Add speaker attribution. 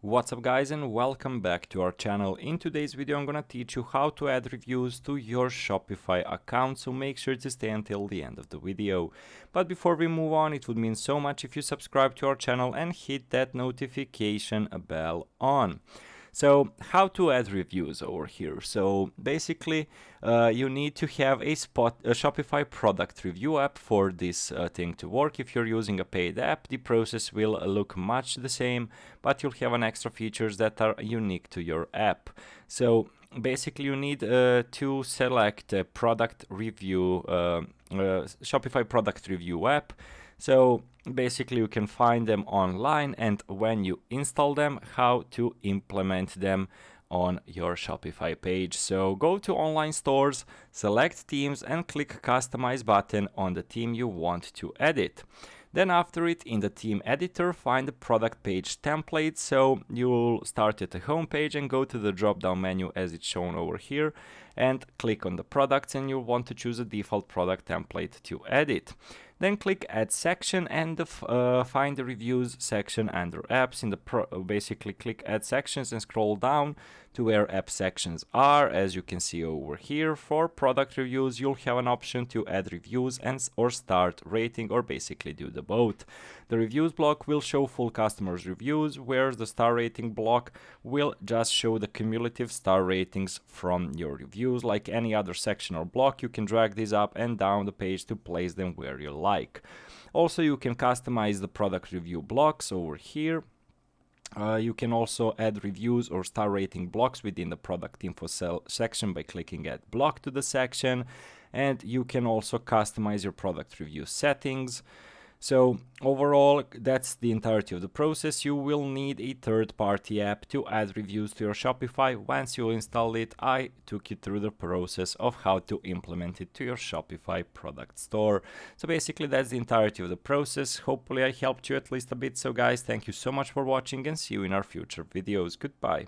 Speaker 1: What's up guys, and welcome back to our channel. In today's video I'm gonna teach you how to add reviews to your Shopify account, so make sure to stay until the end of the video. But before we move on, it would mean so much if you subscribe to our channel and hit that notification bell on. So how to add reviews over here? So basically you need to have a Shopify product review app for this thing to work. If you're using a paid app, the process will look much the same, but you'll have an extra features that are unique to your app. So basically you need to select a product review, Shopify product review app. So basically you can find them online, and when you install them, how to implement them on your Shopify page. So go to online stores, select themes and click customize button on the theme you want to edit. Then after it, in the theme editor, find the product page template. So you'll start at the home page and go to the drop down menu as it's shown over here and click on the products, and you'll want to choose a default product template to edit. Then click add section and find the reviews section under apps. Basically click add sections and scroll down to where app sections are. As you can see over here, for product reviews you'll have an option to add reviews or start rating, or basically do the both. The reviews block will show full customers reviews, whereas the star rating block will just show the cumulative star ratings from your reviews. Like any other section or block, you can drag these up and down the page to place them where you like. Also, you can customize the product review blocks over here. You can also add reviews or star rating blocks within the product info section by clicking add block to the section, and you can also customize your product review settings. So overall, that's the entirety of the process. You will need a third-party app to add reviews to your Shopify. Once you install it, I took you through the process of how to implement it to your Shopify product store. So basically that's the entirety of the process. Hopefully I helped you at least a bit. So guys, thank you so much for watching and see you in our future videos. Goodbye.